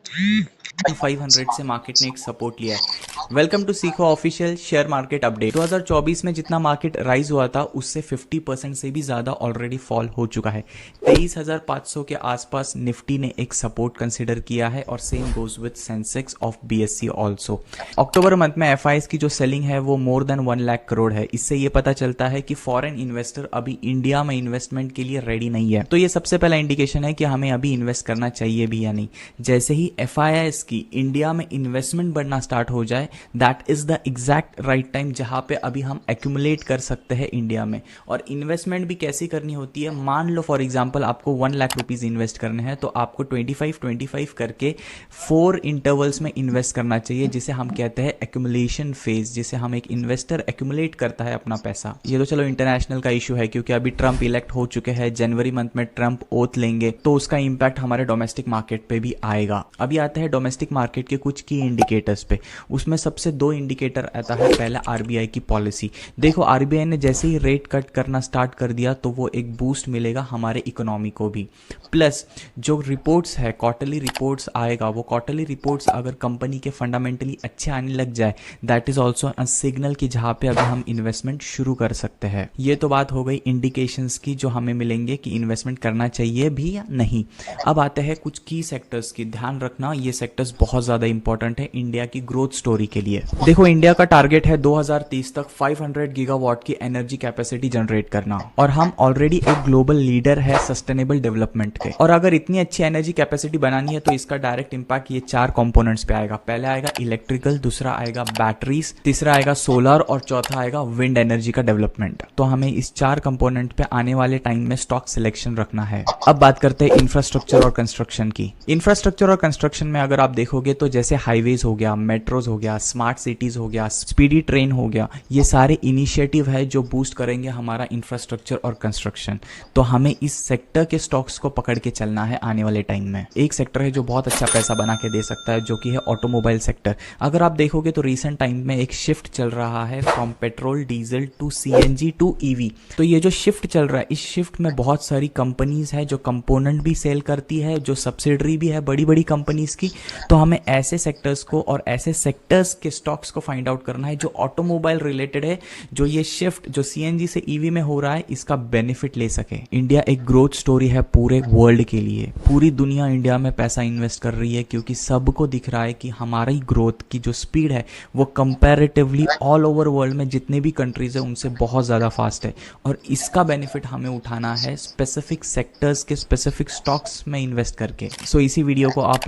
500 से मार्केट ने एक सपोर्ट लिया है। वेलकम टू सीखो ऑफिशियल शेयर मार्केट अपडेट। 2024 में जितना मार्केट राइज हुआ था उससे 50% से भी ज़्यादा ऑलरेडी फॉल हो चुका है। 23,500 के आसपास निफ्टी ने एक सपोर्ट कंसिडर किया है और same goes with Sensex of BSc also. October month में एफआईएस की जो सेलिंग है वो मोर देन 1 लाख करोड़ है। इससे ये पता चलता है कि फॉरेन इन्वेस्टर अभी इंडिया में इन्वेस्टमेंट के लिए रेडी नहीं है। तो ये सबसे पहला इंडिकेशन है कि हमें अभी इन्वेस्ट करना चाहिए भी या नहीं। जैसे ही एफआईआईएस की इंडिया में इन्वेस्टमेंट बढ़ना स्टार्ट हो जाए, that is the exact right time जहां पे अभी हम एक्यूमुलेट कर सकते हैं इंडिया में। और इन्वेस्टमेंट भी कैसी करनी होती है, मान लो फॉर एग्जांपल आपको 1 लाख रुपीज इन्वेस्ट करने हैं तो आपको 25-25 करके 4 इंटरवल्स में इन्वेस्ट करना चाहिए, जिसे हम कहते हैं एक्यूमुलेशन फेज, जिसे हम एक इन्वेस्टर एक्यूमुलेट करता है अपना पैसा। ये तो चलो इंटरनेशनल का इशू है क्योंकि अभी ट्रंप इलेक्ट हो चुके हैं, जनवरी मंथ में ट्रंप ओथ लेंगे तो उसका इंपैक्ट हमारे डोमेस्टिक मार्केट पे भी आएगा। अभी आते हैं डोमेस्टिक मार्केट के कुछ की इंडिकेटर्स पे। उसमें सबसे 2 इंडिकेटर आता है। पहला आरबीआई की पॉलिसी। देखो आरबीआई ने जैसे ही रेट कट करना स्टार्ट कर दिया तो वो एक बूस्ट मिलेगा हमारे इकोनॉमी को भी। प्लस जो रिपोर्ट्स है, क्वार्टरली रिपोर्ट्स आएगा, वो क्वार्टरली रिपोर्ट्स अगर कंपनी के फंडामेंटली अच्छे आने लग जाए, that is also a signal कि जहाँ पे अभी हम इन्वेस्टमेंट शुरू कर सकते हैं। ये तो बात हो गई इंडिकेशंस की जो हमें मिलेंगे कि इन्वेस्टमेंट करना चाहिए भी या नहीं। अब आते हैं कुछ की सेक्टर्स की। ध्यान रखना ये सेक्टर्स बहुत ज्यादा इंपॉर्टेंट है इंडिया की ग्रोथ स्टोरी के लिए। देखो इंडिया का टारगेट है 2030 तक 500 गीगावाट की एनर्जी कैपेसिटी जनरेट करना, और हम ऑलरेडी एक ग्लोबल लीडर है सस्टेनेबल डेवलपमेंट के। और अगर इतनी अच्छी एनर्जी कैपेसिटी बनानी है तो इसका डायरेक्ट इंपैक्ट ये 4 कंपोनेंट्स पे आएगा। पहले आएगा इलेक्ट्रिकल, दूसरा आएगा बैटरीज, तीसरा आएगा सोलर और चौथा आएगा विंड एनर्जी का डेवलपमेंट। तो हमें इस 4 कंपोनेंट पे आने वाले टाइम में स्टॉक सिलेक्शन रखना है। अब बात करते हैं इंफ्रास्ट्रक्चर और कंस्ट्रक्शन की। इंफ्रास्ट्रक्चर और कंस्ट्रक्शन में अगर आप देखोगे तो जैसे हाईवेज हो गया, मेट्रोज हो गया, स्मार्ट सिटीज हो गया, स्पीडी ट्रेन हो गया, ये सारे इनिशिएटिव है जो बूस्ट करेंगे हमारा इंफ्रास्ट्रक्चर और कंस्ट्रक्शन। तो हमें इस सेक्टर के स्टॉक्स को पकड़ के चलना है आने वाले टाइम में। एक सेक्टर है जो बहुत अच्छा पैसा बना के दे सकता है, जो कि है ऑटोमोबाइल सेक्टर। अगर आप देखोगे तो रिसेंट टाइम में एक शिफ्ट चल रहा है from petrol diesel to CNG to EV. तो ये जो शिफ्ट चल रहा है, इस शिफ्ट में बहुत सारी कंपनीज है जो कंपोनेंट भी सेल करती है, जो सब्सिडरी भी है बड़ी बड़ी कंपनीज की। तो हमें ऐसे सेक्टर्स को और ऐसे सेक्टर्स के स्टॉक्स को फाइंड आउट करना है जो ऑटोमोबाइल रिलेटेड है, जो ये शिफ्ट जो सीएनजी से ईवी में हो रहा है इसका बेनिफिट ले सके। इंडिया एक ग्रोथ स्टोरी है पूरे वर्ल्ड के लिए। पूरी दुनिया इंडिया में पैसा इन्वेस्ट कर रही है क्योंकि सबको दिख रहा है कि हमारी ग्रोथ की जो स्पीड है वो कंपैरेटिवली ऑल ओवर वर्ल्ड में जितने भी कंट्रीज है उनसे बहुत ज़्यादा फास्ट है। और इसका बेनिफिट हमें उठाना है स्पेसिफिक सेक्टर्स के स्पेसिफिक स्टॉक्स में इन्वेस्ट करके। सो इसी वीडियो को आप